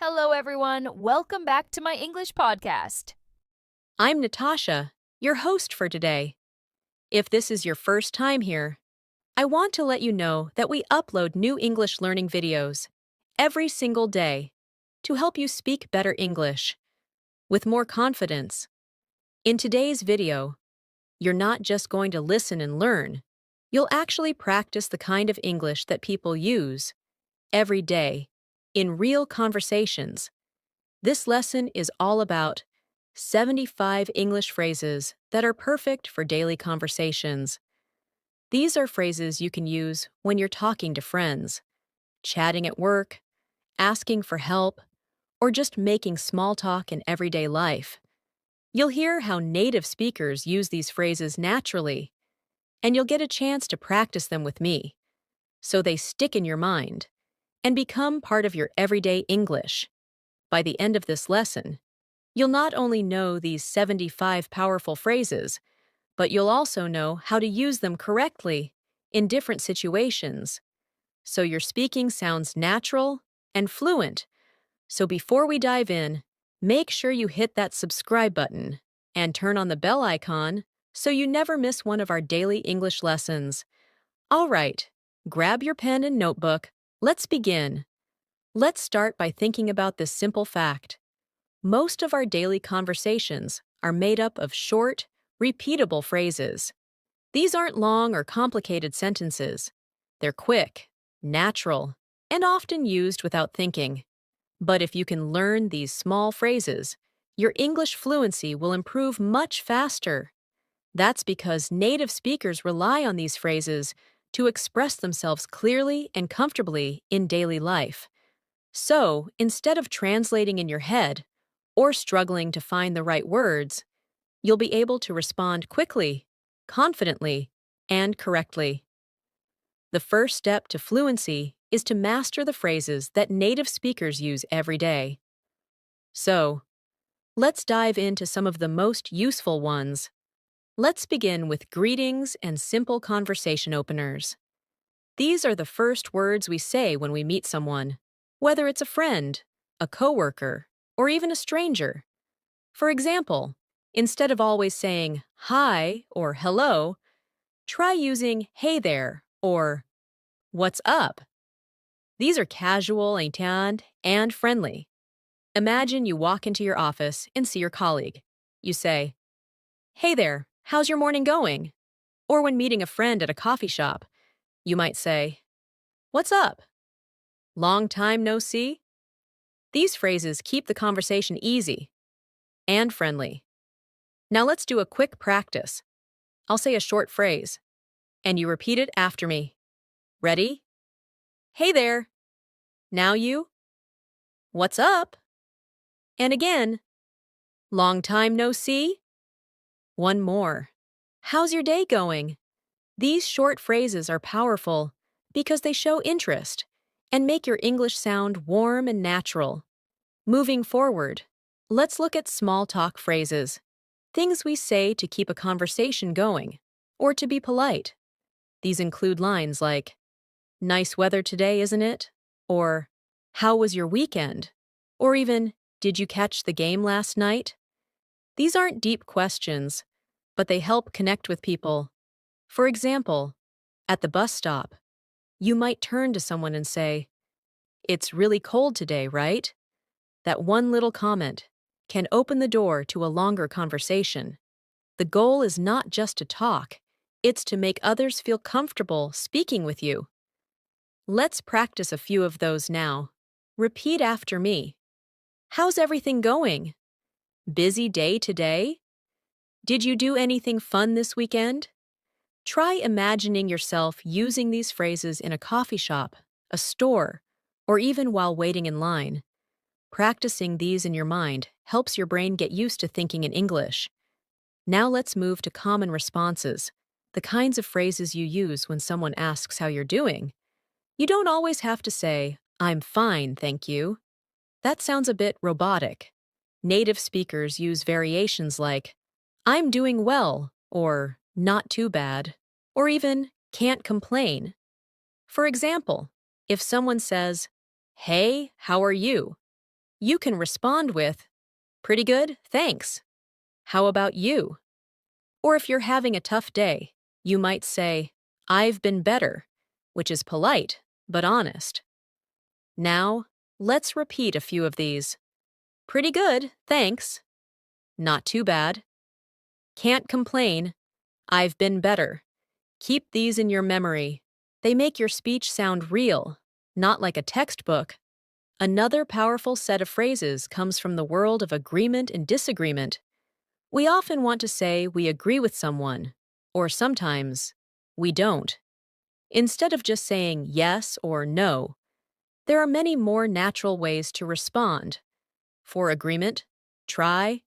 Hello, everyone. Welcome back to my English podcast. I'm Natasha, your host for today. If this is your first time here, I want to let you know that we upload new English learning videos every single day to help you speak better English with more confidence. In today's video, you're not just going to listen and learn, you'll actually practice the kind of English that people use every day in real conversations. This lesson is all about 75 English phrases that are perfect for daily conversations. These are phrases you can use when you're talking to friends, chatting at work, asking for help, or just making small talk in everyday life. You'll hear how native speakers use these phrases naturally, and you'll get a chance to practice them with me, so they stick in your mind and become part of your everyday English. By the end of this lesson, you'll not only know these 75 powerful phrases, but you'll also know how to use them correctly in different situations, so your speaking sounds natural and fluent. So before we dive in, make sure you hit that subscribe button and turn on the bell icon so you never miss one of our daily English lessons. All right, grab your pen and notebook. Let's begin. Let's start by thinking about this simple fact. Most of our daily conversations are made up of short, repeatable phrases. These aren't long or complicated sentences. They're quick, natural, and often used without thinking. But if you can learn these small phrases, your English fluency will improve much faster. That's because native speakers rely on these phrases to express themselves clearly and comfortably in daily life. So, instead of translating in your head or struggling to find the right words, you'll be able to respond quickly, confidently, and correctly. The first step to fluency is to master the phrases that native speakers use every day. So, let's dive into some of the most useful ones. Let's begin with greetings and simple conversation openers. These are the first words we say when we meet someone, whether it's a friend, a coworker, or even a stranger. For example, instead of always saying hi or hello, try using hey there or what's up. These are casual and friendly. Imagine you walk into your office and see your colleague. You say, "Hey there, how's your morning going?" Or when meeting a friend at a coffee shop, you might say, "What's up? Long time no see?" These phrases keep the conversation easy and friendly. Now let's do a quick practice. I'll say a short phrase, and you repeat it after me. Ready? Hey there. Now you. What's up? And again. Long time no see? One more. How's your day going? These short phrases are powerful because they show interest and make your English sound warm and natural. Moving forward, let's look at small talk phrases, things we say to keep a conversation going or to be polite. These include lines like, "Nice weather today, isn't it?" Or, "How was your weekend?" Or even, "Did you catch the game last night?" These aren't deep questions, but they help connect with people. For example, at the bus stop, you might turn to someone and say, "It's really cold today, right?" That one little comment can open the door to a longer conversation. The goal is not just to talk, it's to make others feel comfortable speaking with you. Let's practice a few of those now. Repeat after me. How's everything going? Busy day today? Did you do anything fun this weekend? Try imagining yourself using these phrases in a coffee shop, a store, or even while waiting in line. Practicing these in your mind helps your brain get used to thinking in English. Now let's move to common responses, the kinds of phrases you use when someone asks how you're doing. You don't always have to say, "I'm fine, thank you." That sounds a bit robotic. Native speakers use variations like, "I'm doing well," or "not too bad," or even "can't complain." For example, if someone says, "Hey, how are you?" you can respond with, "Pretty good, thanks. How about you?" Or if you're having a tough day, you might say, "I've been better," which is polite but honest. Now, let's repeat a few of these. Pretty good, thanks. Not too bad. Can't complain. I've been better. Keep these in your memory. They make your speech sound real, not like a textbook. Another powerful set of phrases comes from the world of agreement and disagreement. We often want to say we agree with someone, or sometimes we don't. Instead of just saying yes or no, there are many more natural ways to respond. For agreement, try,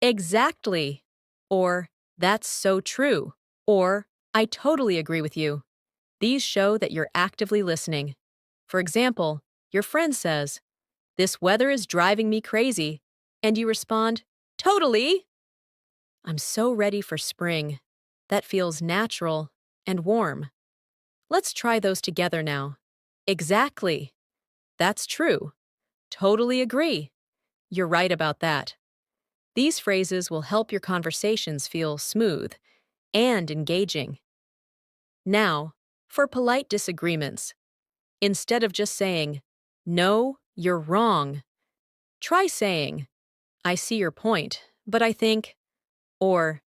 exactly, or that's so true, or I totally agree with you. These show that you're actively listening. For example, your friend says, "This weather is driving me crazy," and you respond, "Totally." I'm so ready for spring. That feels natural and warm. Let's try those together now. Exactly. That's true. Totally agree. You're right about that. These phrases will help your conversations feel smooth and engaging. Now, for polite disagreements, instead of just saying, "No, you're wrong," try saying, "I see your point, but I think," or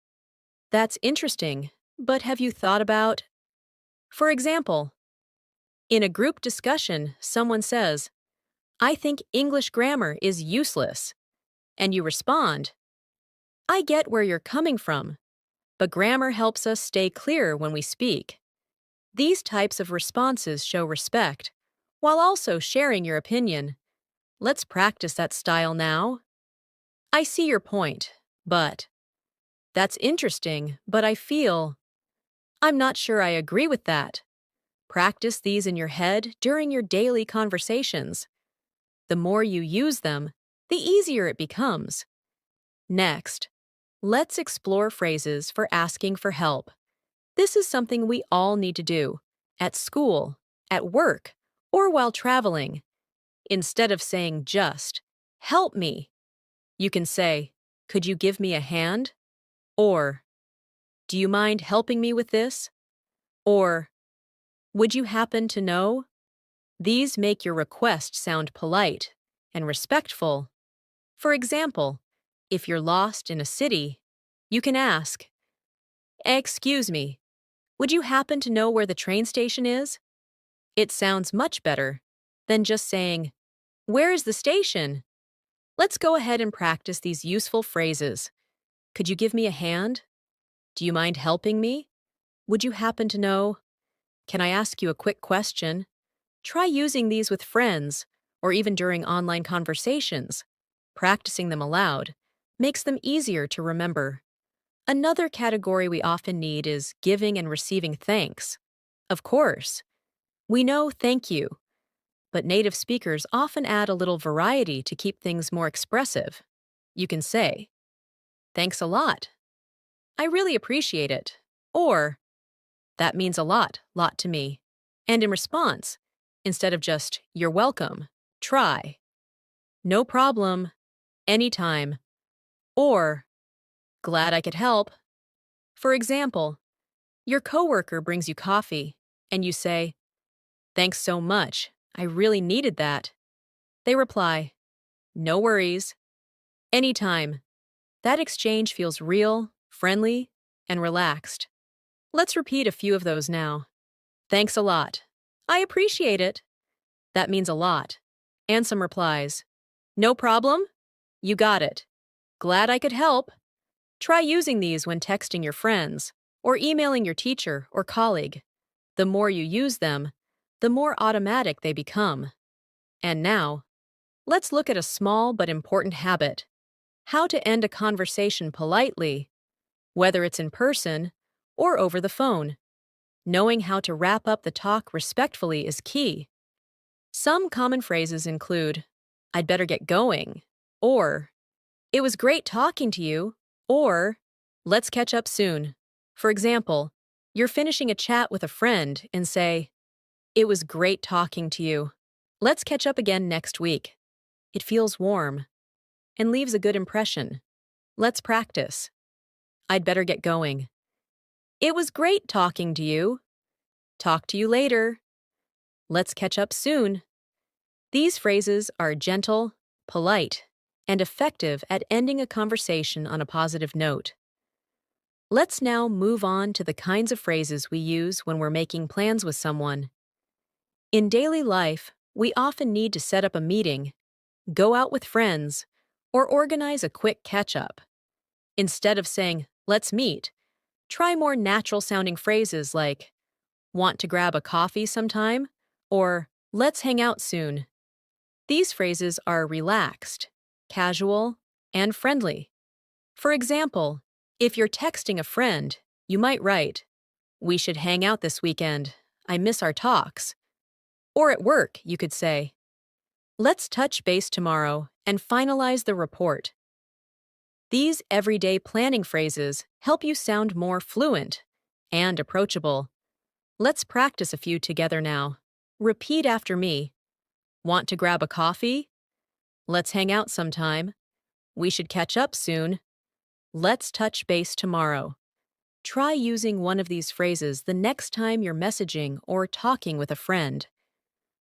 "That's interesting, but have you thought about?" For example, in a group discussion, someone says, "I think English grammar is useless," and you respond, "I get where you're coming from, but grammar helps us stay clear when we speak." These types of responses show respect, while also sharing your opinion. Let's practice that style now. I see your point, but that's interesting, but I feel I'm not sure I agree with that. Practice these in your head during your daily conversations. The more you use them, the easier it becomes. Next, let's explore phrases for asking for help. This is something we all need to do at school, at work, or while traveling. Instead of saying just, "Help me," you can say, "Could you give me a hand?" Or, "Do you mind helping me with this?" Or, "Would you happen to know?" These make your request sound polite and respectful. For example, if you're lost in a city, you can ask, "Excuse me, would you happen to know where the train station is?" It sounds much better than just saying, "Where is the station?" Let's go ahead and practice these useful phrases. Could you give me a hand? Do you mind helping me? Would you happen to know? Can I ask you a quick question? Try using these with friends or even during online conversations. Practicing them aloud makes them easier to remember. Another category we often need is giving and receiving thanks. Of course, we know thank you, but native speakers often add a little variety to keep things more expressive. You can say, "Thanks a lot. I really appreciate it." Or, "That means a lot to me." And in response, instead of just, "You're welcome," try, "No problem, anytime," or, "Glad I could help." For example, your coworker brings you coffee, and you say, "Thanks so much. I really needed that." They reply, "No worries. Anytime." That exchange feels real, friendly, and relaxed. Let's repeat a few of those now. Thanks a lot. I appreciate it. That means a lot. And some replies. No problem. You got it. Glad I could help. Try using these when texting your friends or emailing your teacher or colleague. The more you use them, the more automatic they become. And now, let's look at a small but important habit. How to end a conversation politely, whether it's in person or over the phone. Knowing how to wrap up the talk respectfully is key. Some common phrases include, "I'd better get going," or "It was great talking to you," or "Let's catch up soon." For example, you're finishing a chat with a friend and say, "It was great talking to you. Let's catch up again next week." It feels warm and leaves a good impression. Let's practice. I'd better get going. It was great talking to you. Talk to you later. Let's catch up soon. These phrases are gentle, polite, and effective at ending a conversation on a positive note. Let's now move on to the kinds of phrases we use when we're making plans with someone. In daily life, we often need to set up a meeting, go out with friends, or organize a quick catch-up. Instead of saying, "Let's meet," try more natural-sounding phrases like, "Want to grab a coffee sometime?" or "Let's hang out soon." These phrases are relaxed, casual, and friendly. For example, if you're texting a friend, you might write, "We should hang out this weekend. I miss our talks." Or at work, you could say, "Let's touch base tomorrow and finalize the report." These everyday planning phrases help you sound more fluent and approachable. Let's practice a few together now. Repeat after me. Want to grab a coffee? Let's hang out sometime. We should catch up soon. Let's touch base tomorrow. Try using one of these phrases the next time you're messaging or talking with a friend.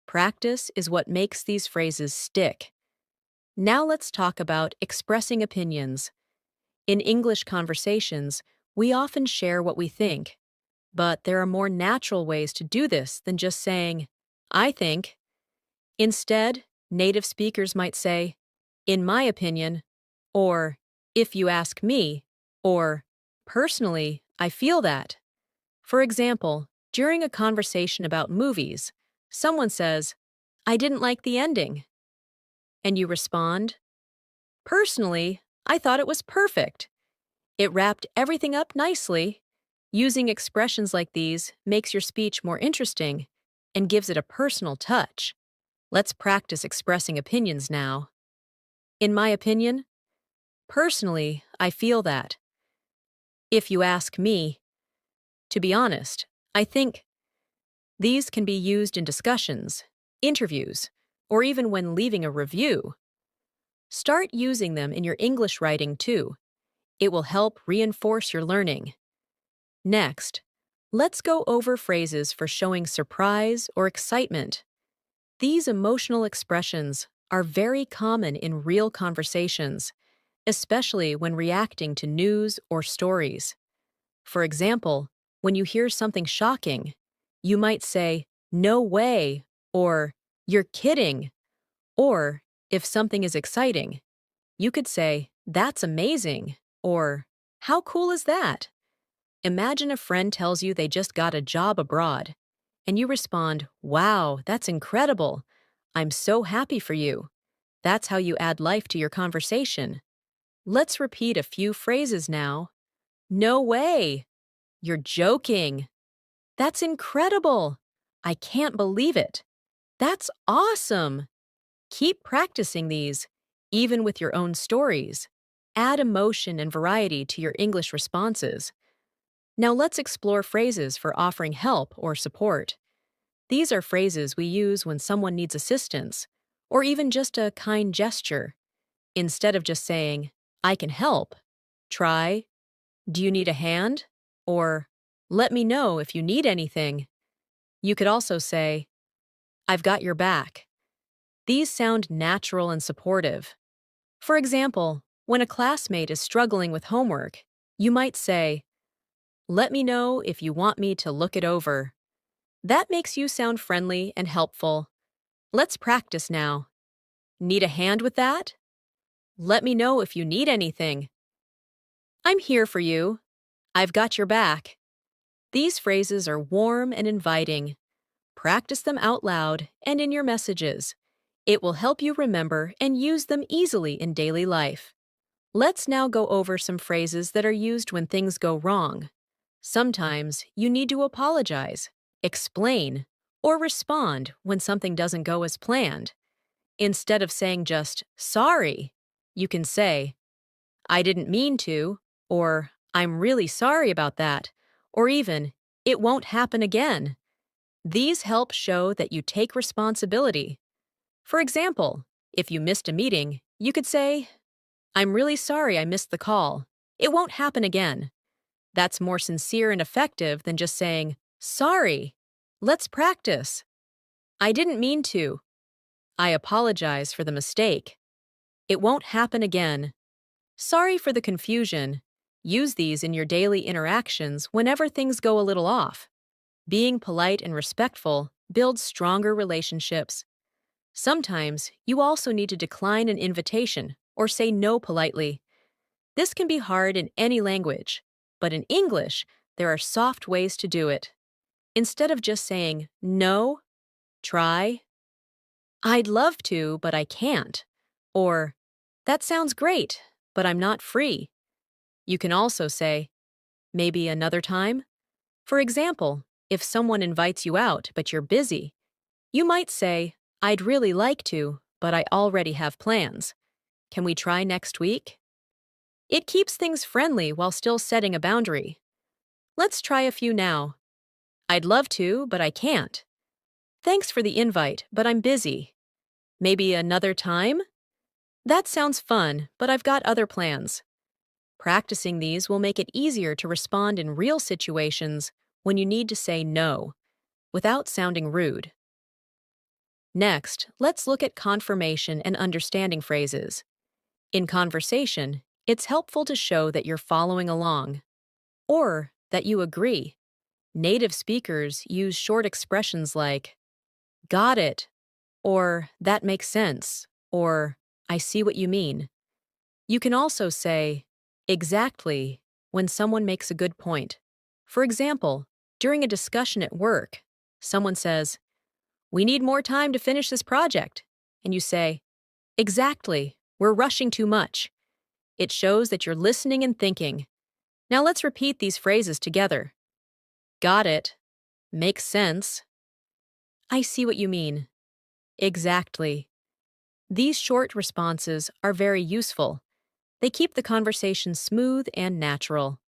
Practice is what makes these phrases stick. Now let's talk about expressing opinions. In English conversations, we often share what we think, but there are more natural ways to do this than just saying, "I think." Instead, native speakers might say, "In my opinion," or "If you ask me," or "Personally, I feel that." For example, during a conversation about movies, someone says, "I didn't like the ending." And you respond, "Personally, I thought it was perfect. It wrapped everything up nicely." Using expressions like these makes your speech more interesting and gives it a personal touch. Let's practice expressing opinions now. In my opinion, personally, I feel that. If you ask me, to be honest, I think. These can be used in discussions, interviews, or even when leaving a review. Start using them in your English writing too. It will help reinforce your learning. Next, let's go over phrases for showing surprise or excitement. These emotional expressions are very common in real conversations, especially when reacting to news or stories. For example, when you hear something shocking, you might say, "No way," or "You're kidding." Or, if something is exciting, you could say, "That's amazing," or "How cool is that?" Imagine a friend tells you they just got a job abroad, and you respond, "Wow, that's incredible. I'm so happy for you." That's how you add life to your conversation. Let's repeat a few phrases now. "No way." "You're joking." "That's incredible." "I can't believe it." "That's awesome." Keep practicing these, even with your own stories. Add emotion and variety to your English responses. Now let's explore phrases for offering help or support. These are phrases we use when someone needs assistance, or even just a kind gesture. Instead of just saying, "I can help," try, "Do you need a hand?" or "Let me know if you need anything." You could also say, "I've got your back." These sound natural and supportive. For example, when a classmate is struggling with homework, you might say, "Let me know if you want me to look it over." That makes you sound friendly and helpful. Let's practice now. "Need a hand with that?" "Let me know if you need anything." "I'm here for you." "I've got your back." These phrases are warm and inviting. Practice them out loud and in your messages. It will help you remember and use them easily in daily life. Let's now go over some phrases that are used when things go wrong. Sometimes you need to apologize, explain, or respond when something doesn't go as planned. Instead of saying just, "Sorry," you can say, "I didn't mean to," or "I'm really sorry about that," or even, "It won't happen again." These help show that you take responsibility. For example, If you missed a meeting, you could say, "I'm really sorry I missed the call. It won't happen again." That's more sincere and effective than just saying, "Sorry. Let's practice." "I didn't mean to." "I apologize for the mistake." "It won't happen again." "Sorry for the confusion." Use these in your daily interactions whenever things go a little off. Being polite and respectful builds stronger relationships. Sometimes you also need to decline an invitation or say no politely. This can be hard in any language, but in English, there are soft ways to do it. Instead of just saying no, try, "I'd love to, but I can't," or "That sounds great, but I'm not free." You can also say, "Maybe another time." For example, if someone invites you out but you're busy, you might say, "I'd really like to, but I already have plans. Can we try next week?" It keeps things friendly while still setting a boundary. Let's try a few now. "I'd love to, but I can't." "Thanks for the invite, but I'm busy." "Maybe another time?" "That sounds fun, but I've got other plans." Practicing these will make it easier to respond in real situations when you need to say no, without sounding rude. Next, let's look at confirmation and understanding phrases. In conversation, it's helpful to show that you're following along, or that you agree. Native speakers use short expressions like, "Got it," or "That makes sense," or "I see what you mean." You can also say, "Exactly," when someone makes a good point. For example, during a discussion at work, someone says, "We need more time to finish this project." And you say, "Exactly, we're rushing too much." It shows that you're listening and thinking. Now let's repeat these phrases together. Got it. Makes sense. I see what you mean. Exactly. These short responses are very useful. They keep the conversation smooth and natural.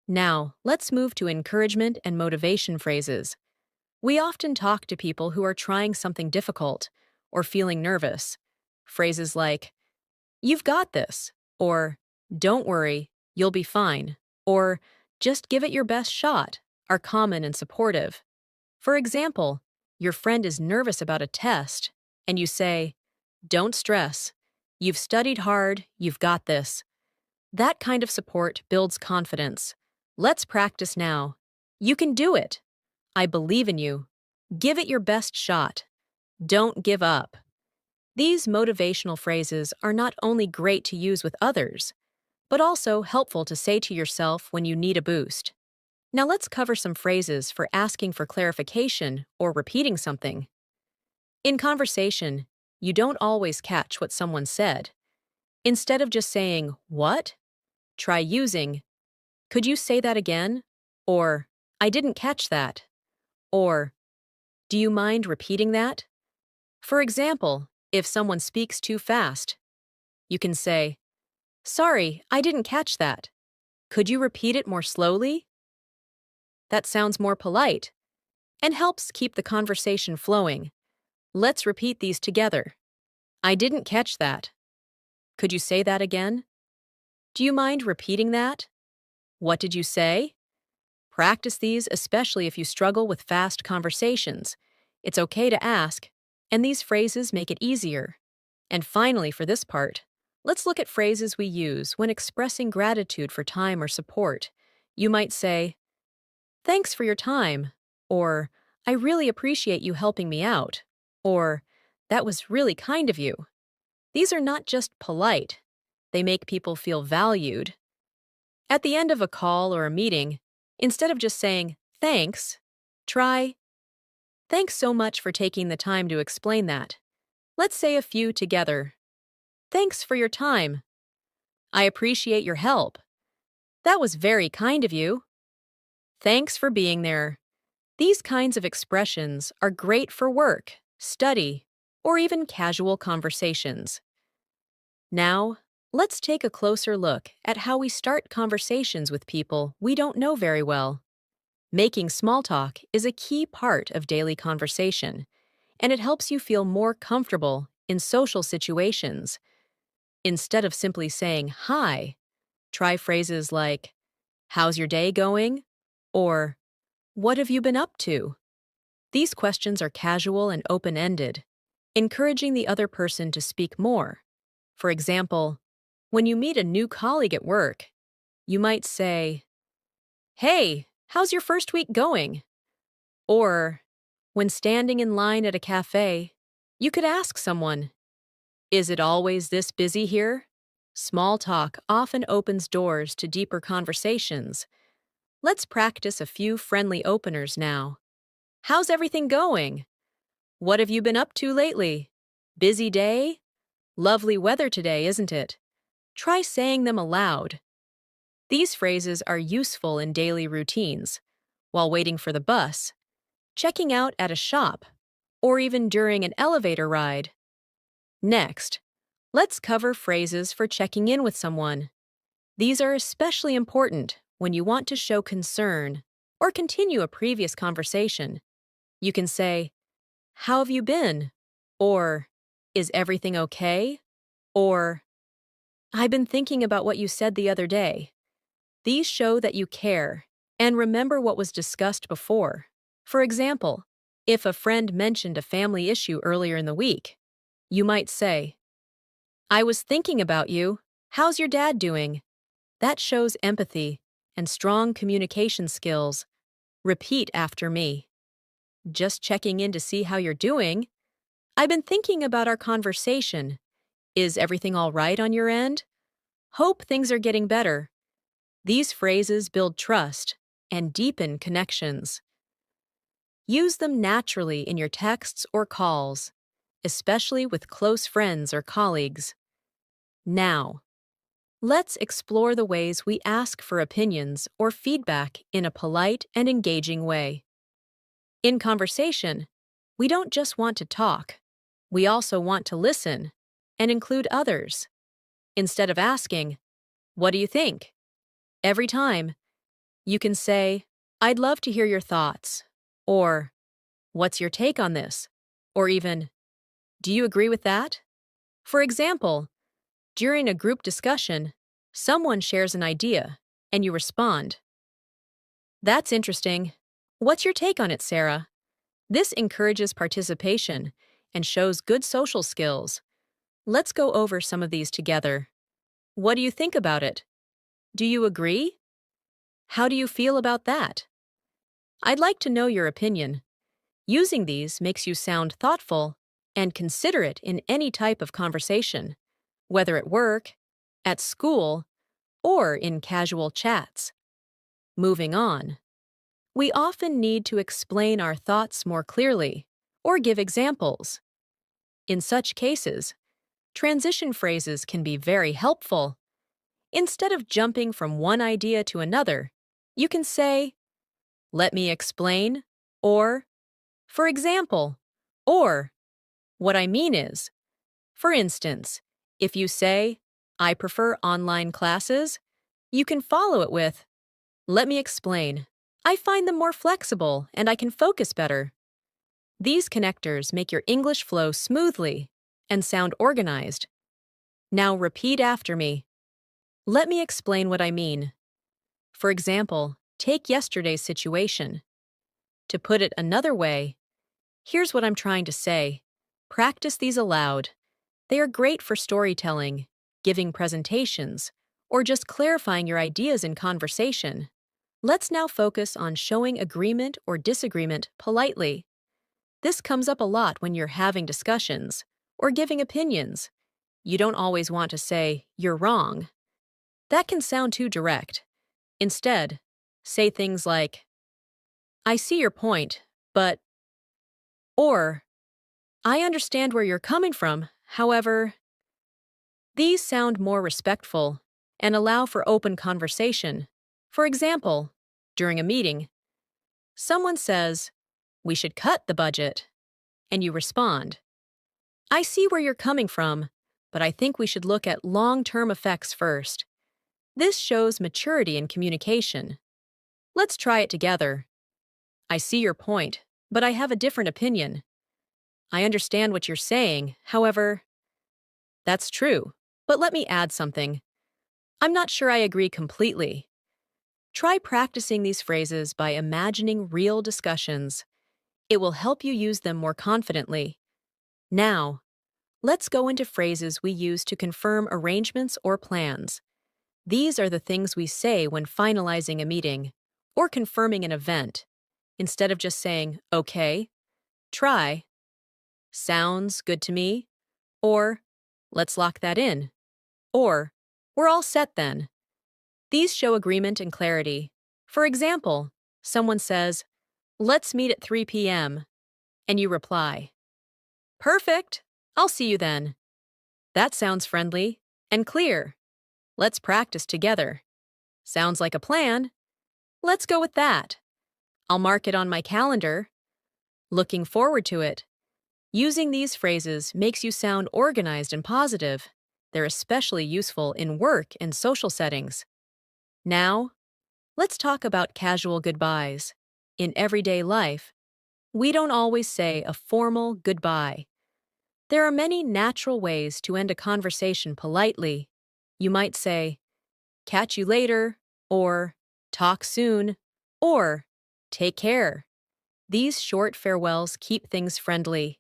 Now, let's move to encouragement and motivation phrases. We often talk to people who are trying something difficult or feeling nervous. Phrases like, "You've got this," or "Don't worry, you'll be fine," or "Just give it your best shot," are common and supportive. For example, your friend is nervous about a test, and you say, "Don't stress. You've studied hard, you've got this." That kind of support builds confidence. Let's practice now. "You can do it." "I believe in you." "Give it your best shot." "Don't give up." These motivational phrases are not only great to use with others, but also helpful to say to yourself when you need a boost. Now let's cover some phrases for asking for clarification or repeating something. In conversation, you don't always catch what someone said. Instead of just saying, "What?" try using, "Could you say that again?" Or, "I didn't catch that." Or, "Do you mind repeating that?" For example, if someone speaks too fast, you can say, "Sorry, I didn't catch that. Could you repeat it more slowly?" That sounds more polite and helps keep the conversation flowing. Let's repeat these together. "I didn't catch that." "Could you say that again?" "Do you mind repeating that?" "What did you say?" Practice these especially if you struggle with fast conversations. It's okay to ask, and these phrases make it easier. And finally, for this part, let's look at phrases we use when expressing gratitude for time or support. You might say, "Thanks for your time," or "I really appreciate you helping me out," or "That was really kind of you." These are not just polite, they make people feel valued. At the end of a call or a meeting, instead of just saying, "Thanks," try, "Thanks so much for taking the time to explain that." Let's say a few together. "Thanks for your time." "I appreciate your help." "That was very kind of you." "Thanks for being there." These kinds of expressions are great for work, study, or even casual conversations. Now, let's take a closer look at how we start conversations with people we don't know very well. Making small talk is a key part of daily conversation, and it helps you feel more comfortable in social situations. Instead of simply saying hi, try phrases like, "How's your day going?" or "What have you been up to?" These questions are casual and open-ended, encouraging the other person to speak more. For example, when you meet a new colleague at work, you might say, "Hey, how's your first week going?" Or, when standing in line at a cafe, you could ask someone, "Is it always this busy here?" Small talk often opens doors to deeper conversations. Let's practice a few friendly openers now. "How's everything going?" "What have you been up to lately?" "Busy day?" "Lovely weather today, isn't it?" Try saying them aloud. These phrases are useful in daily routines, while waiting for the bus, checking out at a shop, or even during an elevator ride. Next, let's cover phrases for checking in with someone. These are especially important when you want to show concern or continue a previous conversation. You can say, "How have you been?" Or, "Is everything okay?" Or, "I've been thinking about what you said the other day." These show that you care and remember what was discussed before. For example, if a friend mentioned a family issue earlier in the week, you might say, "I was thinking about you. How's your dad doing?" That shows empathy and strong communication skills. Repeat after me. "Just checking in to see how you're doing. I've been thinking about our conversation. Is everything all right on your end? Hope things are getting better." These phrases build trust and deepen connections. Use them naturally in your texts or calls, especially with close friends or colleagues. Now, let's explore the ways we ask for opinions or feedback in a polite and engaging way. In conversation, we don't just want to talk, we also want to listen and include others. Instead of asking, "What do you think?" every time, you can say, "I'd love to hear your thoughts," or "What's your take on this?" or even, "Do you agree with that?" For example, during a group discussion, someone shares an idea, and you respond, "That's interesting. What's your take on it, Sarah?" This encourages participation and shows good social skills. Let's go over some of these together. What do you think about it? Do you agree? How do you feel about that? I'd like to know your opinion. Using these makes you sound thoughtful and considerate in any type of conversation, whether at work, at school, or in casual chats. Moving on. We often need to explain our thoughts more clearly or give examples. In such cases, transition phrases can be very helpful. Instead of jumping from one idea to another, you can say, "Let me explain," or "For example," or "What I mean is." For instance, if you say, "I prefer online classes," you can follow it with, "Let me explain. I find them more flexible and I can focus better." These connectors make your English flow smoothly and sound organized. Now repeat after me. Let me explain what I mean. For example, take yesterday's situation. To put it another way, here's what I'm trying to say. Practice these aloud. They are great for storytelling, giving presentations, or just clarifying your ideas in conversation. Let's now focus on showing agreement or disagreement politely. This comes up a lot when you're having discussions or giving opinions. You don't always want to say, "You're wrong." That can sound too direct. Instead, say things like, "I see your point, but," or "I understand where you're coming from, however." These sound more respectful and allow for open conversation. For example, during a meeting, someone says, "We should cut the budget," and you respond, "I see where you're coming from, but I think we should look at long-term effects first." This shows maturity in communication. Let's try it together. "I see your point, but I have a different opinion." I understand what you're saying. However, that's true. But let me add something. I'm not sure I agree completely. Try practicing these phrases by imagining real discussions. It will help you use them more confidently. Now, let's go into phrases we use to confirm arrangements or plans. These are the things we say when finalizing a meeting or confirming an event. Instead of just saying, okay, try, sounds good to me, or let's lock that in, or we're all set then. These show agreement and clarity. For example, someone says, let's meet at 3 p.m., and you reply, perfect, I'll see you then. That sounds friendly and clear. Let's practice together. Sounds like a plan. Let's go with that. I'll mark it on my calendar. Looking forward to it. Using these phrases makes you sound organized and positive. They're especially useful in work and social settings. Now, let's talk about casual goodbyes. In everyday life, we don't always say a formal goodbye. There are many natural ways to end a conversation politely. You might say, catch you later, or talk soon, or take care. These short farewells keep things friendly.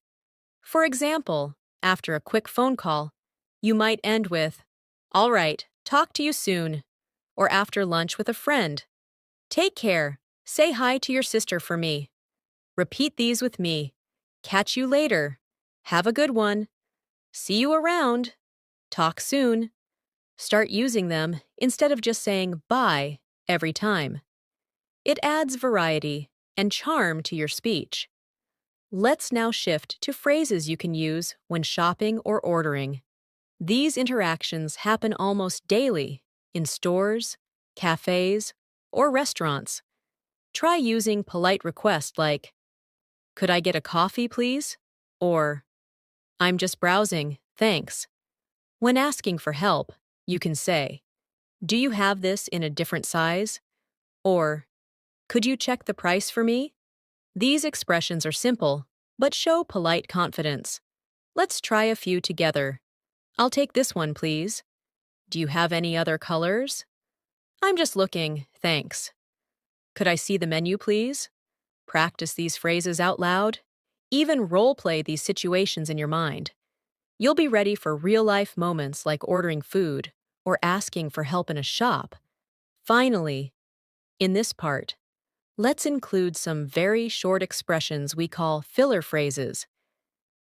For example, after a quick phone call, you might end with, all right, talk to you soon. Or after lunch with a friend, take care, say hi to your sister for me. Repeat these with me. Catch you later. Have a good one. See you around. Talk soon. Start using them instead of just saying bye every time. It adds variety and charm to your speech. Let's now shift to phrases you can use when shopping or ordering. These interactions happen almost daily in stores, cafes, or restaurants. Try using polite requests like, could I get a coffee, please? Or, I'm just browsing, thanks. When asking for help, you can say, do you have this in a different size? Or, could you check the price for me? These expressions are simple, but show polite confidence. Let's try a few together. I'll take this one, please. Do you have any other colors? I'm just looking, thanks. Could I see the menu, please? Practice these phrases out loud. Even role-play these situations in your mind. You'll be ready for real-life moments like ordering food or asking for help in a shop. Finally, in this part, let's include some very short expressions we call filler phrases.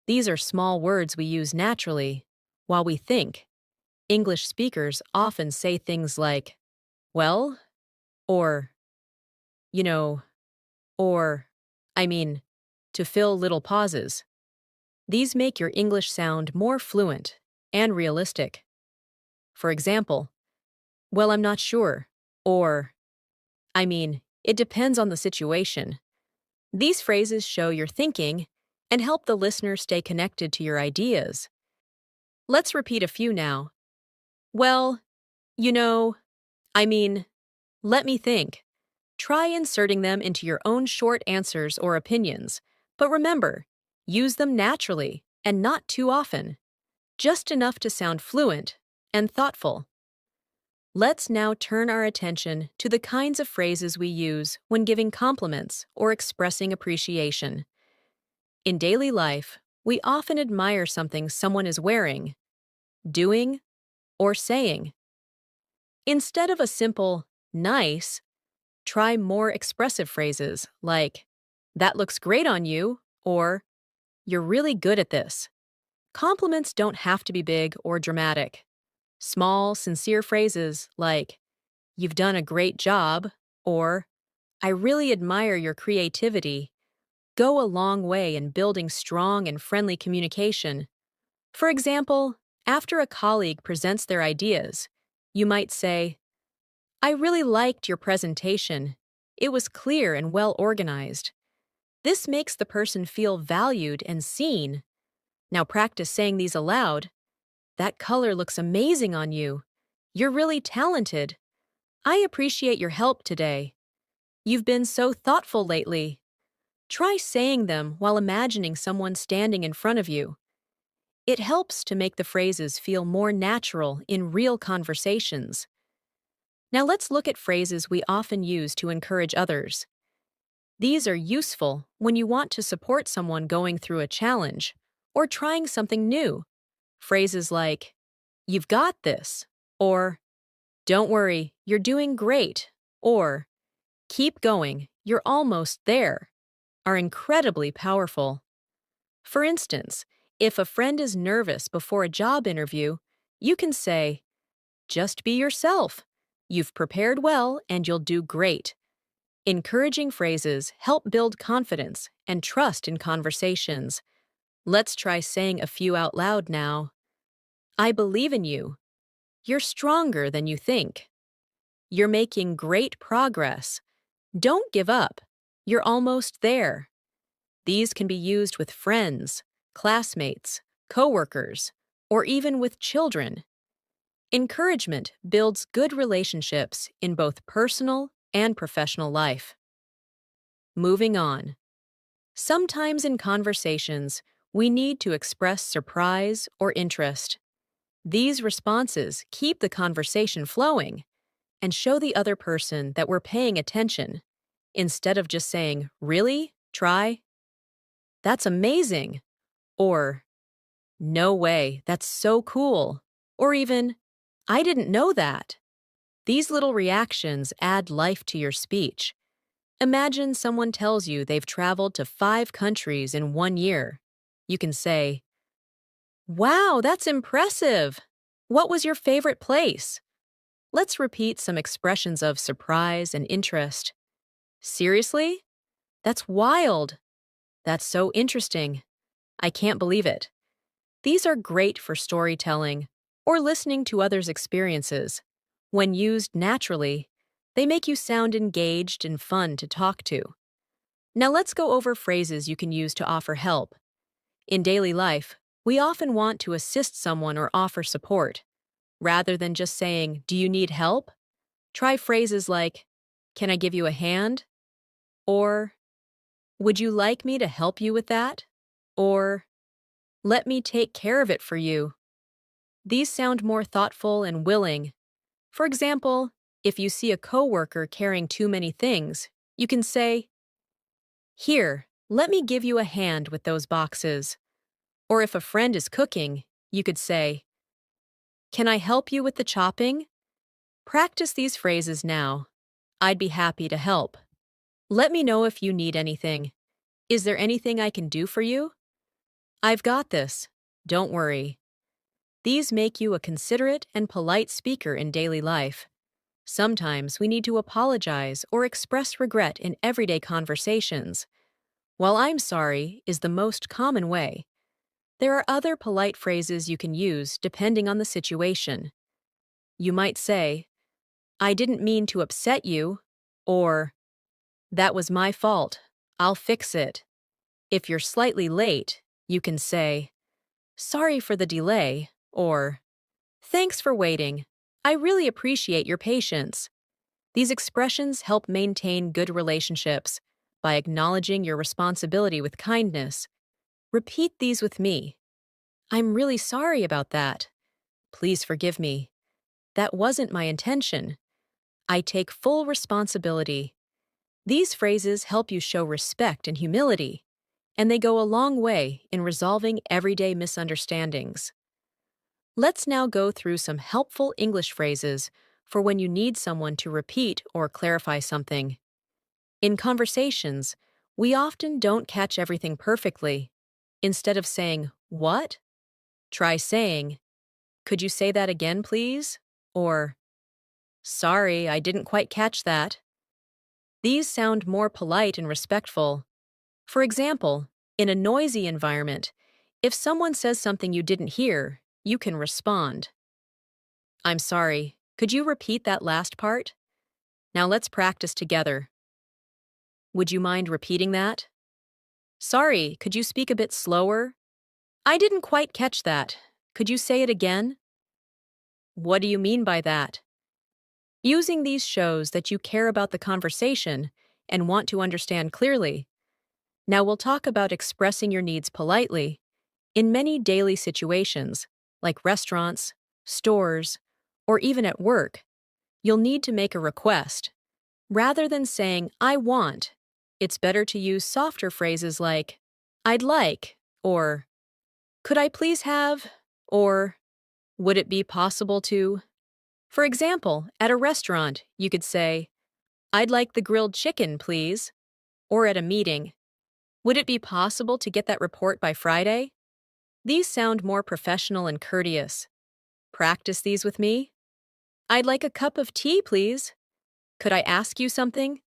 These are small words we use naturally while we think. English speakers often say things like, well, or, you know, or, I mean, to fill little pauses. These make your English sound more fluent and realistic. For example, well, I'm not sure, or, I mean, it depends on the situation. These phrases show your thinking and help the listener stay connected to your ideas. Let's repeat a few now. Well, you know, I mean, let me think. Try inserting them into your own short answers or opinions, but remember, use them naturally and not too often, just enough to sound fluent and thoughtful. Let's now turn our attention to the kinds of phrases we use when giving compliments or expressing appreciation. In daily life, we often admire something someone is wearing, doing, or saying. Instead of a simple, nice, try more expressive phrases like, that looks great on you, or you're really good at this. Compliments don't have to be big or dramatic. Small, sincere phrases like, you've done a great job, or I really admire your creativity, go a long way in building strong and friendly communication. For example, after a colleague presents their ideas, you might say, I really liked your presentation. It was clear and well organized. This makes the person feel valued and seen. Now practice saying these aloud. That color looks amazing on you. You're really talented. I appreciate your help today. You've been so thoughtful lately. Try saying them while imagining someone standing in front of you. It helps to make the phrases feel more natural in real conversations. Now let's look at phrases we often use to encourage others. These are useful when you want to support someone going through a challenge or trying something new. Phrases like, "You've got this," or "Don't worry, you're doing great," or "Keep going, you're almost there," are incredibly powerful. For instance, if a friend is nervous before a job interview, you can say, "Just be yourself. You've prepared well and you'll do great." Encouraging phrases help build confidence and trust in conversations. Let's try saying a few out loud now. "I believe in you." "You're stronger than you think." "You're making great progress." "Don't give up. You're almost there." These can be used with friends, classmates, coworkers, or even with children. Encouragement builds good relationships in both personal and professional life. Moving on. Sometimes in conversations, we need to express surprise or interest. These responses keep the conversation flowing and show the other person that we're paying attention, instead of just saying, "Really? Try?" "That's amazing," or "No way, that's so cool," or even, "I didn't know that." These little reactions add life to your speech. Imagine someone tells you they've traveled to 5 countries in 1 year. You can say, "Wow, that's impressive. What was your favorite place?" Let's repeat some expressions of surprise and interest. "Seriously? That's wild. That's so interesting. I can't believe it." These are great for storytelling or listening to others' experiences. When used naturally, they make you sound engaged and fun to talk to. Now let's go over phrases you can use to offer help. In daily life, we often want to assist someone or offer support. Rather than just saying, "Do you need help?" Try phrases like, "Can I give you a hand?" Or, "Would you like me to help you with that?" Or, "Let me take care of it for you." These sound more thoughtful and willing. For example, if you see a coworker carrying too many things, you can say, "Here, let me give you a hand with those boxes." Or if a friend is cooking, you could say, "Can I help you with the chopping?" Practice these phrases now. "I'd be happy to help." "Let me know if you need anything." "Is there anything I can do for you?" "I've got this. Don't worry." These make you a considerate and polite speaker in daily life. Sometimes we need to apologize or express regret in everyday conversations. While "I'm sorry" is the most common way, there are other polite phrases you can use depending on the situation. You might say, "I didn't mean to upset you," or "That was my fault. I'll fix it." If you're slightly late, you can say, "Sorry for the delay," or "Thanks for waiting. I really appreciate your patience." These expressions help maintain good relationships by acknowledging your responsibility with kindness. Repeat these with me. "I'm really sorry about that." "Please forgive me." "That wasn't my intention." "I take full responsibility." These phrases help you show respect and humility, and they go a long way in resolving everyday misunderstandings. Let's now go through some helpful English phrases for when you need someone to repeat or clarify something. In conversations, we often don't catch everything perfectly. Instead of saying, "What?" try saying, "Could you say that again, please?" Or, "Sorry, I didn't quite catch that." These sound more polite and respectful. For example, in a noisy environment, if someone says something you didn't hear, you can respond, "I'm sorry, could you repeat that last part? Now let's practice together." "Would you mind repeating that?" "Sorry, could you speak a bit slower? I didn't quite catch that. Could you say it again?" "What do you mean by that?" Using these shows that you care about the conversation and want to understand clearly. Now we'll talk about expressing your needs politely. In many daily situations, like restaurants, stores, or even at work, you'll need to make a request. Rather than saying, I want, it's better to use softer phrases like, I'd like, or could I please have, or would it be possible to? For example, at a restaurant, you could say, I'd like the grilled chicken, please. Or at a meeting, would it be possible to get that report by Friday? These sound more professional and courteous. Practice these with me. I'd like a cup of tea, please. Could I ask you something?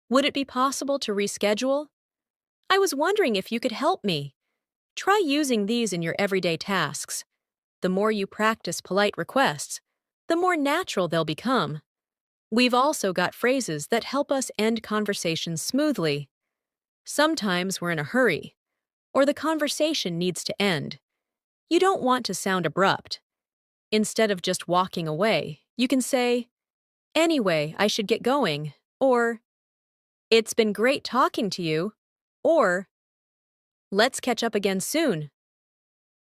Would it be possible to reschedule? I was wondering if you could help me. Try using these in your everyday tasks. The more you practice polite requests, the more natural they'll become. We've also got phrases that help us end conversations smoothly. Sometimes we're in a hurry, or the conversation needs to end. You don't want to sound abrupt. Instead of just walking away, you can say, Anyway, I should get going, or It's been great talking to you, or Let's catch up again soon.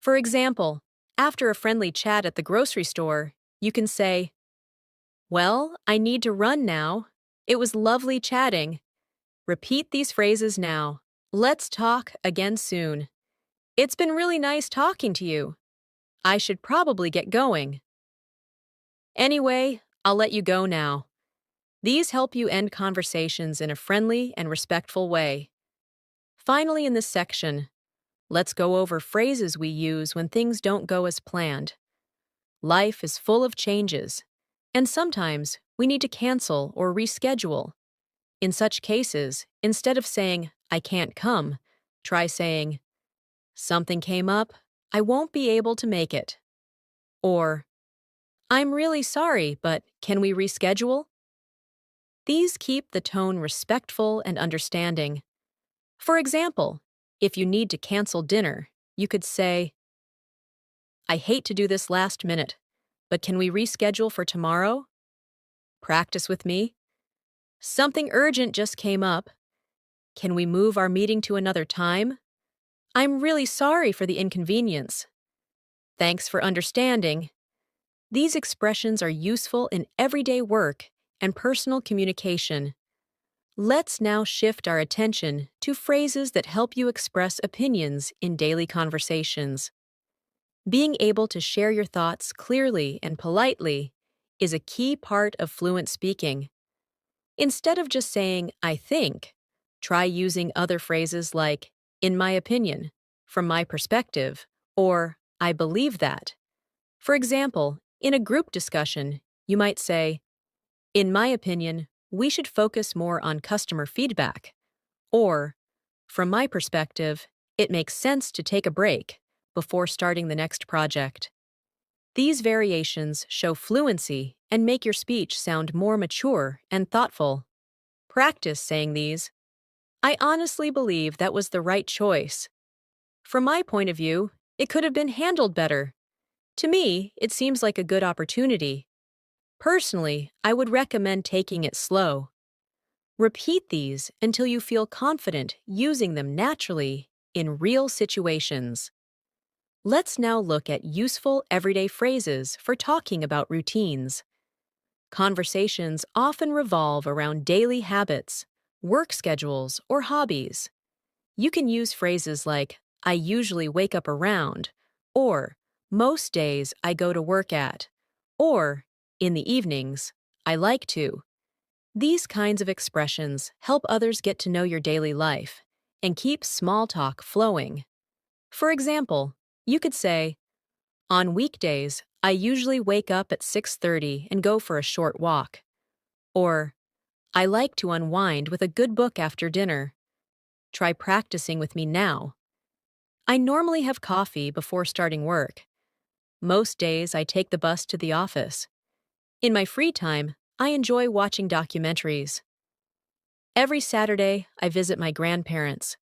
For example, after a friendly chat at the grocery store, you can say, Well, I need to run now. It was lovely chatting. Repeat these phrases now. Let's talk again soon. It's been really nice talking to you. I should probably get going. Anyway, I'll let you go now. These help you end conversations in a friendly and respectful way. Finally, in this section, let's go over phrases we use when things don't go as planned. Life is full of changes, and sometimes we need to cancel or reschedule. In such cases, instead of saying, I can't come, try saying, Something came up, I won't be able to make it. Or, I'm really sorry, but can we reschedule? These keep the tone respectful and understanding. For example, if you need to cancel dinner, you could say, I hate to do this last minute, but can we reschedule for tomorrow? Practice with me. Something urgent just came up. Can we move our meeting to another time? I'm really sorry for the inconvenience. Thanks for understanding. These expressions are useful in everyday work and personal communication. Let's now shift our attention to phrases that help you express opinions in daily conversations. Being able to share your thoughts clearly and politely is a key part of fluent speaking. Instead of just saying, I think, try using other phrases like, in my opinion, from my perspective, or I believe that. For example, in a group discussion, you might say, in my opinion, we should focus more on customer feedback. Or, from my perspective, it makes sense to take a break before starting the next project. These variations show fluency and make your speech sound more mature and thoughtful. Practice saying these. I honestly believe that was the right choice. From my point of view, it could have been handled better. To me, it seems like a good opportunity. Personally, I would recommend taking it slow. Repeat these until you feel confident using them naturally in real situations. Let's now look at useful everyday phrases for talking about routines. Conversations often revolve around daily habits, work schedules, or hobbies. You can use phrases like, I usually wake up around, or most days I go to work at, or in the evenings, I like to. These kinds of expressions help others get to know your daily life and keep small talk flowing. For example, you could say, on weekdays, I usually wake up at 6:30 and go for a short walk. Or, I like to unwind with a good book after dinner. Try practicing with me now. I normally have coffee before starting work. Most days I take the bus to the office. In my free time, I enjoy watching documentaries. Every Saturday, I visit my grandparents.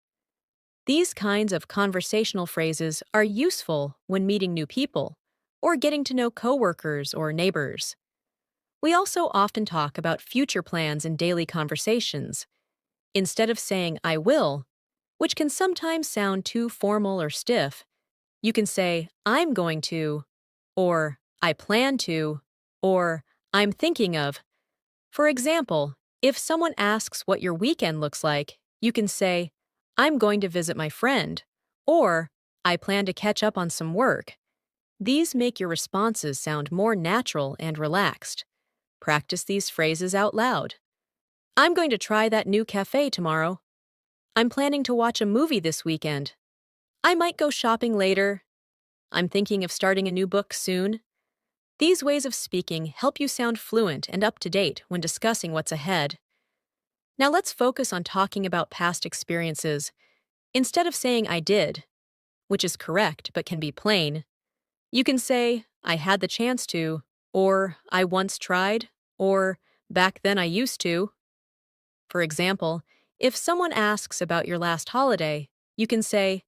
These kinds of conversational phrases are useful when meeting new people or getting to know coworkers or neighbors. We also often talk about future plans in daily conversations. Instead of saying, I will, which can sometimes sound too formal or stiff. You can say, I'm going to, or I plan to, or I'm thinking of. For example, if someone asks what your weekend looks like, you can say, I'm going to visit my friend, or I plan to catch up on some work. These make your responses sound more natural and relaxed. Practice these phrases out loud. I'm going to try that new cafe tomorrow. I'm planning to watch a movie this weekend. I might go shopping later. I'm thinking of starting a new book soon. These ways of speaking help you sound fluent and up to date when discussing what's ahead. Now let's focus on talking about past experiences. Instead of saying I did, which is correct but can be plain, you can say I had the chance to, or I once tried, or back then I used to. For example, if someone asks about your last holiday, you can say,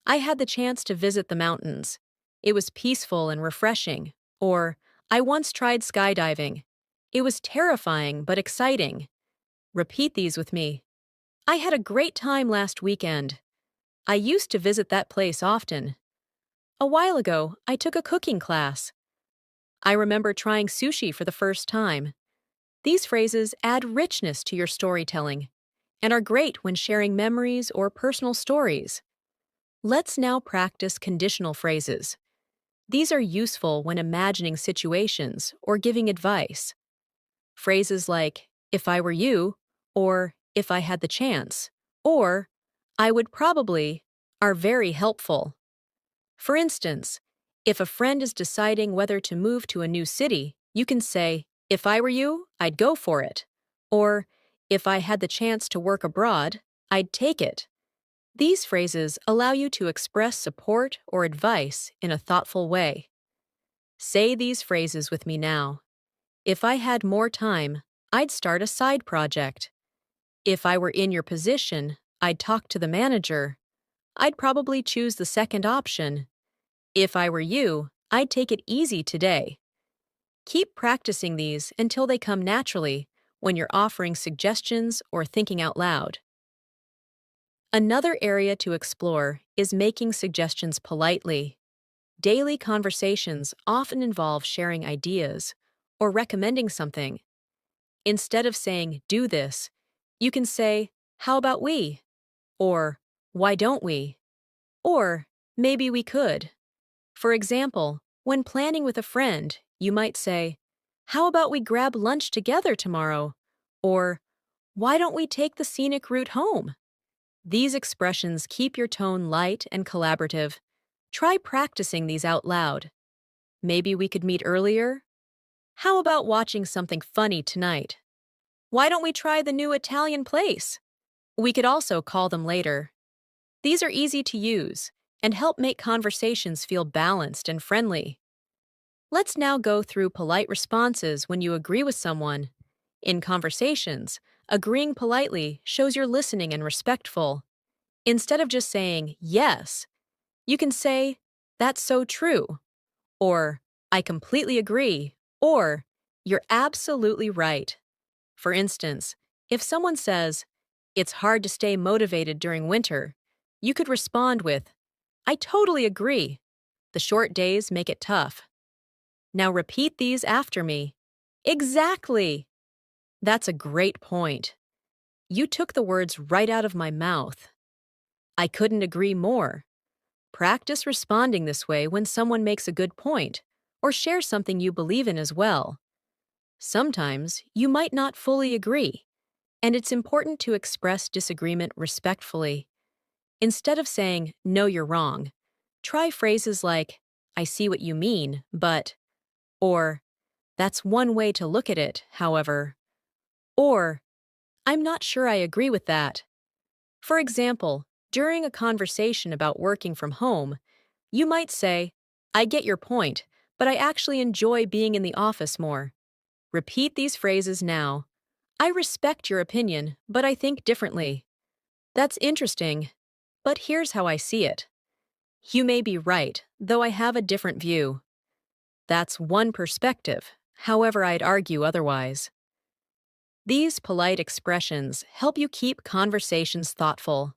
I had the chance to visit the mountains. It was peaceful and refreshing. Or, I once tried skydiving. It was terrifying but exciting. Repeat these with me. I had a great time last weekend. I used to visit that place often. A while ago, I took a cooking class. I remember trying sushi for the first time. These phrases add richness to your storytelling and are great when sharing memories or personal stories. Let's now practice conditional phrases. These are useful when imagining situations or giving advice. Phrases like, if I were you, or if I had the chance, or I would probably, are very helpful. For instance, if a friend is deciding whether to move to a new city, you can say, if I were you, I'd go for it. Or, if I had the chance to work abroad, I'd take it. These phrases allow you to express support or advice in a thoughtful way. Say these phrases with me now. If I had more time, I'd start a side project. If I were in your position, I'd talk to the manager. I'd probably choose the second option. If I were you, I'd take it easy today. Keep practicing these until they come naturally when you're offering suggestions or thinking out loud. Another area to explore is making suggestions politely. Daily conversations often involve sharing ideas or recommending something. Instead of saying, do this, you can say, how about we? Or, why don't we? Or, maybe we could. For example, when planning with a friend, you might say, how about we grab lunch together tomorrow? Or, why don't we take the scenic route home? These expressions keep your tone light and collaborative. Try practicing these out loud. Maybe we could meet earlier? How about watching something funny tonight? Why don't we try the new Italian place? We could also call them later. These are easy to use and help make conversations feel balanced and friendly. Let's now go through polite responses when you agree with someone. In conversations, agreeing politely shows you're listening and respectful. Instead of just saying, yes, you can say, that's so true, or I completely agree, or you're absolutely right. For instance, if someone says, it's hard to stay motivated during winter, you could respond with, I totally agree. The short days make it tough. Now repeat these after me. Exactly. That's a great point. You took the words right out of my mouth. I couldn't agree more. Practice responding this way when someone makes a good point or shares something you believe in as well. Sometimes you might not fully agree, and it's important to express disagreement respectfully. Instead of saying, no, you're wrong, try phrases like, I see what you mean, but, or, that's one way to look at it, however, or, I'm not sure I agree with that. For example, during a conversation about working from home, you might say, I get your point, but I actually enjoy being in the office more. Repeat these phrases now. I respect your opinion, but I think differently. That's interesting, but here's how I see it. You may be right, though I have a different view. That's one perspective, however, I'd argue otherwise. These polite expressions help you keep conversations thoughtful.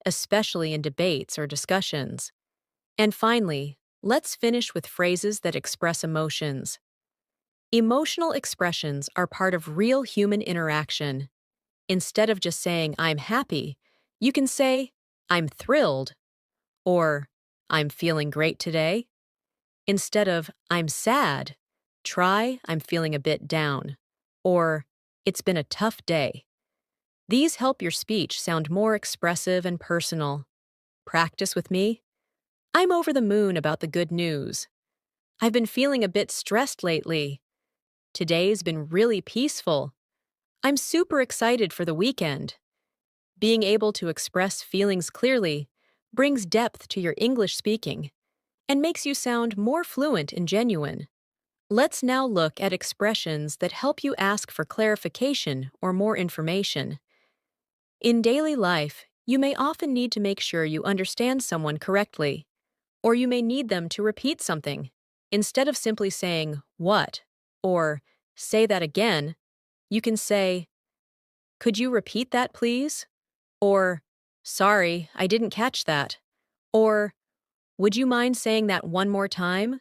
especially in debates or discussions. And finally, let's finish with phrases that express emotions. Emotional expressions are part of real human interaction. Instead of just saying, I'm happy, you can say, I'm thrilled, or I'm feeling great today. Instead of, I'm sad, try, I'm feeling a bit down, or it's been a tough day. These help your speech sound more expressive and personal. Practice with me. I'm over the moon about the good news. I've been feeling a bit stressed lately. Today's been really peaceful. I'm super excited for the weekend. Being able to express feelings clearly brings depth to your English speaking and makes you sound more fluent and genuine. Let's now look at expressions that help you ask for clarification or more information. In daily life, you may often need to make sure you understand someone correctly, or you may need them to repeat something. Instead of simply saying, what, or say that again, you can say, could you repeat that, please? Or, sorry, I didn't catch that. Or, would you mind saying that one more time?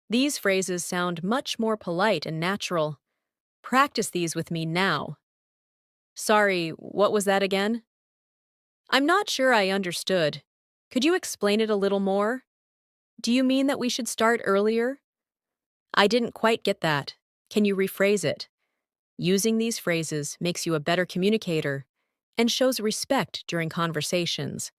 These phrases sound much more polite and natural. Practice these with me now. Sorry, what was that again? I'm not sure I understood. Could you explain it a little more? Do you mean that we should start earlier? I didn't quite get that. Can you rephrase it? Using these phrases makes you a better communicator and shows respect during conversations.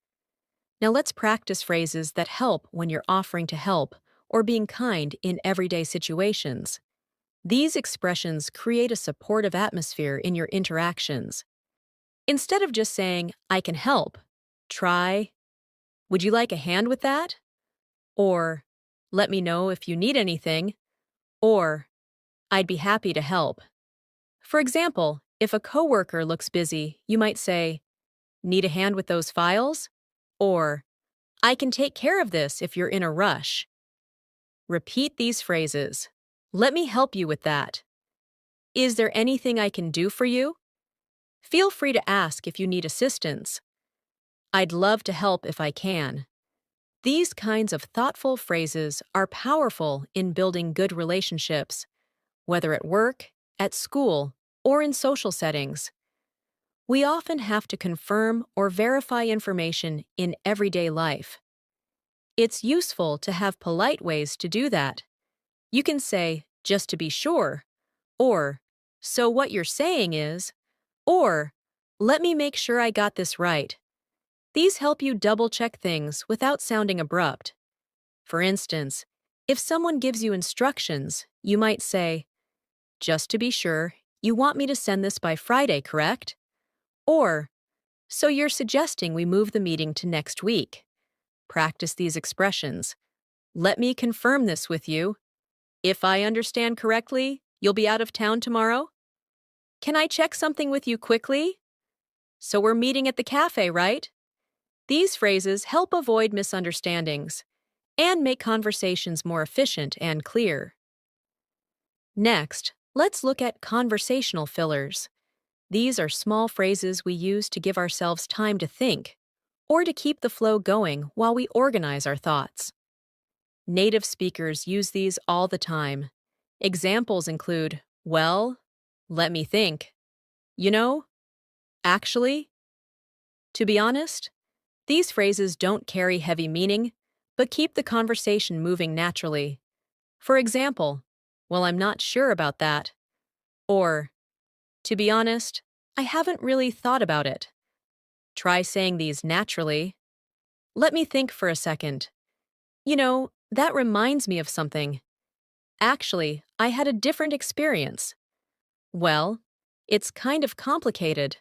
Now let's practice phrases that help when you're offering to help or being kind in everyday situations. These expressions create a supportive atmosphere in your interactions. Instead of just saying, I can help, try, would you like a hand with that? Or, let me know if you need anything. Or, I'd be happy to help. For example, if a coworker looks busy, you might say, need a hand with those files? Or, I can take care of this if you're in a rush. Repeat these phrases. Let me help you with that. Is there anything I can do for you? Feel free to ask if you need assistance. I'd love to help if I can. These kinds of thoughtful phrases are powerful in building good relationships, whether at work, at school, or in social settings. We often have to confirm or verify information in everyday life. It's useful to have polite ways to do that. You can say, just to be sure, or, so what you're saying is, or, let me make sure I got this right. These help you double-check things without sounding abrupt. For instance, if someone gives you instructions, you might say, just to be sure, you want me to send this by Friday, correct? Or, so you're suggesting we move the meeting to next week. Practice these expressions. Let me confirm this with you. If I understand correctly, you'll be out of town tomorrow? Can I check something with you quickly? So we're meeting at the cafe, right? These phrases help avoid misunderstandings and make conversations more efficient and clear. Next, let's look at conversational fillers. These are small phrases we use to give ourselves time to think or to keep the flow going while we organize our thoughts. Native speakers use these all the time. Examples include, well, let me think, you know, actually. To be honest, these phrases don't carry heavy meaning, but keep the conversation moving naturally. For example, well, I'm not sure about that. Or, to be honest, I haven't really thought about it. Try saying these naturally. Let me think for a second. You know, that reminds me of something. Actually, I had a different experience. Well, it's kind of complicated.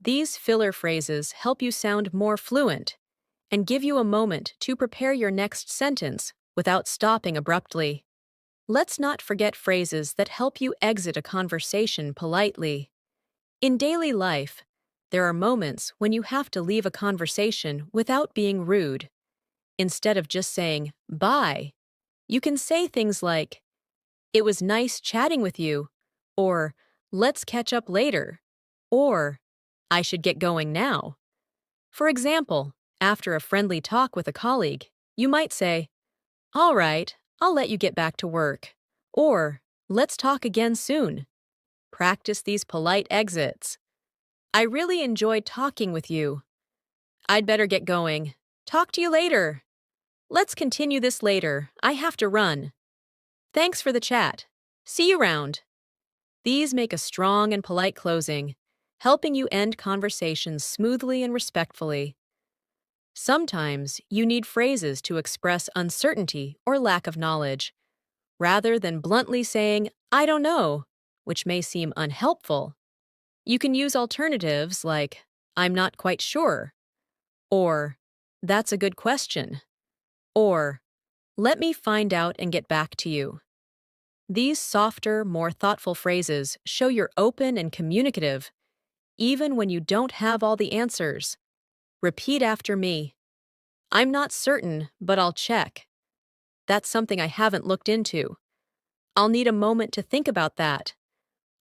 These filler phrases help you sound more fluent and give you a moment to prepare your next sentence without stopping abruptly. Let's not forget phrases that help you exit a conversation politely. In daily life, there are moments when you have to leave a conversation without being rude. Instead of just saying, bye, you can say things like, it was nice chatting with you, or let's catch up later, or I should get going now. For example, after a friendly talk with a colleague, you might say, "All right, I'll let you get back to work." Or, "Let's talk again soon." Practice these polite exits. "I really enjoyed talking with you. I'd better get going. Talk to you later. Let's continue this later. I have to run. Thanks for the chat. See you around." These make a strong and polite closing, helping you end conversations smoothly and respectfully. Sometimes you need phrases to express uncertainty or lack of knowledge, rather than bluntly saying, "I don't know," which may seem unhelpful. You can use alternatives like, "I'm not quite sure," or "That's a good question," or "Let me find out and get back to you." These softer, more thoughtful phrases show you're open and communicative, even when you don't have all the answers. Repeat after me. "I'm not certain, but I'll check. That's something I haven't looked into. I'll need a moment to think about that.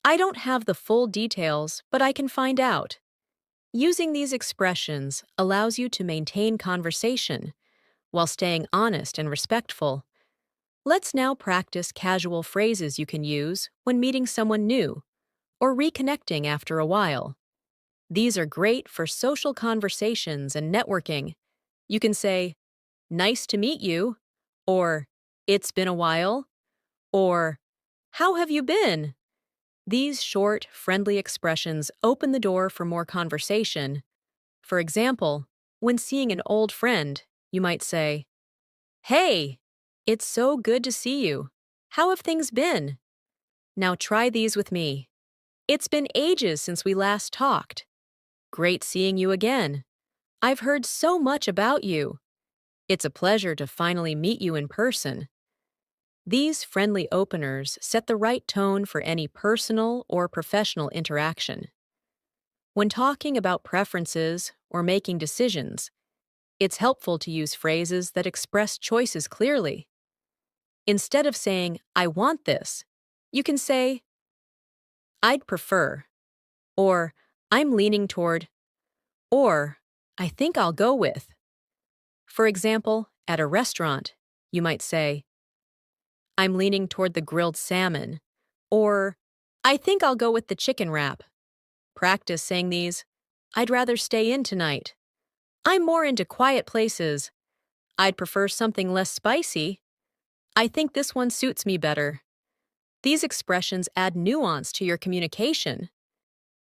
I don't have the full details, but I can find out." Using these expressions allows you to maintain conversation while staying honest and respectful. Let's now practice casual phrases you can use when meeting someone new or reconnecting after a while. These are great for social conversations and networking. You can say, "Nice to meet you," or "It's been a while," or "How have you been?" These short, friendly expressions open the door for more conversation. For example, when seeing an old friend, you might say, "Hey, it's so good to see you. How have things been?" Now try these with me. "It's been ages since we last talked. Great seeing you again. I've heard so much about you. It's a pleasure to finally meet you in person." These friendly openers set the right tone for any personal or professional interaction. When talking about preferences or making decisions, it's helpful to use phrases that express choices clearly. Instead of saying, "I want this," you can say, "I'd prefer," or "I'm leaning toward," or "I think I'll go with." For example, at a restaurant, you might say, "I'm leaning toward the grilled salmon," or "I think I'll go with the chicken wrap." Practice saying these. "I'd rather stay in tonight." "I'm more into quiet places." "I'd prefer something less spicy." "I think this one suits me better." These expressions add nuance to your communication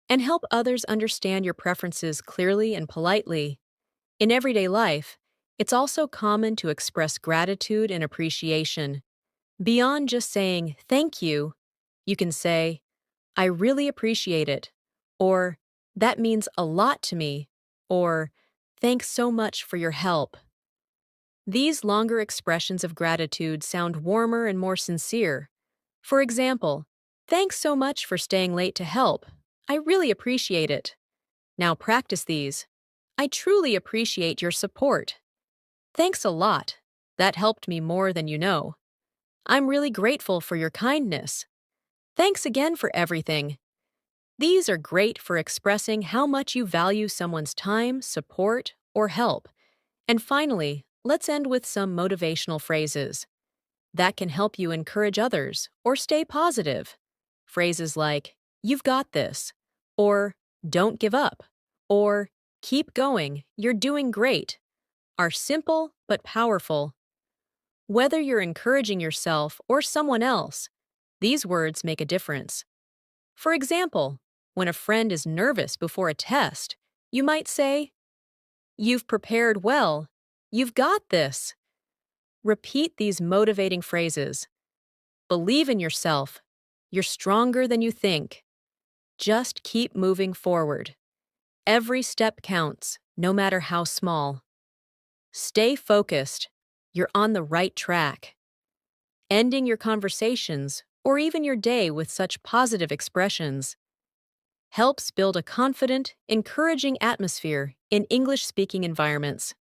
and help others understand your preferences clearly and politely. In everyday life, it's also common to express gratitude and appreciation. Beyond just saying, "Thank you," you can say, "I really appreciate it," or "That means a lot to me," or "Thanks so much for your help." These longer expressions of gratitude sound warmer and more sincere. For example, "Thanks so much for staying late to help. I really appreciate it." Now practice these. "I truly appreciate your support." "Thanks a lot. That helped me more than you know." "I'm really grateful for your kindness." "Thanks again for everything." These are great for expressing how much you value someone's time, support, or help. And finally, let's end with some motivational phrases that can help you encourage others or stay positive. Phrases like, "You've got this," or "Don't give up," or "Keep going, you're doing great," are simple but powerful. Whether you're encouraging yourself or someone else, these words make a difference. For example, when a friend is nervous before a test, you might say, "You've prepared well. You've got this." Repeat these motivating phrases. Believe in yourself. You're stronger than you think. Just keep moving forward. Every step counts, no matter how small. Stay focused. You're on the right track. Ending your conversations or even your day with such positive expressions helps build a confident, encouraging atmosphere in English-speaking environments.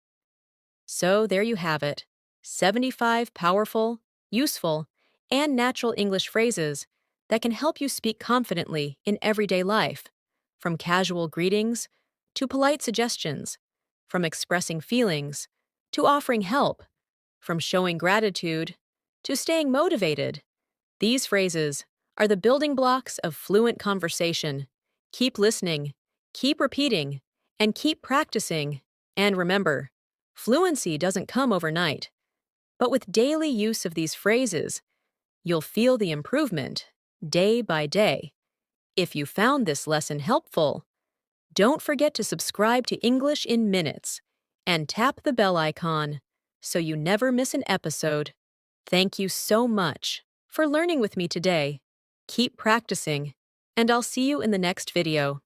So there you have it, 75 powerful, useful, and natural English phrases that can help you speak confidently in everyday life, from casual greetings to polite suggestions. from expressing feelings to offering help, from showing gratitude to staying motivated. These phrases are the building blocks of fluent conversation. Keep listening, keep repeating, and keep practicing. And remember, fluency doesn't come overnight. But with daily use of these phrases, you'll feel the improvement day by day. If you found this lesson helpful, don't forget to subscribe to English in Minutes and tap the bell icon so you never miss an episode. Thank you so much for learning with me today. Keep practicing, and I'll see you in the next video.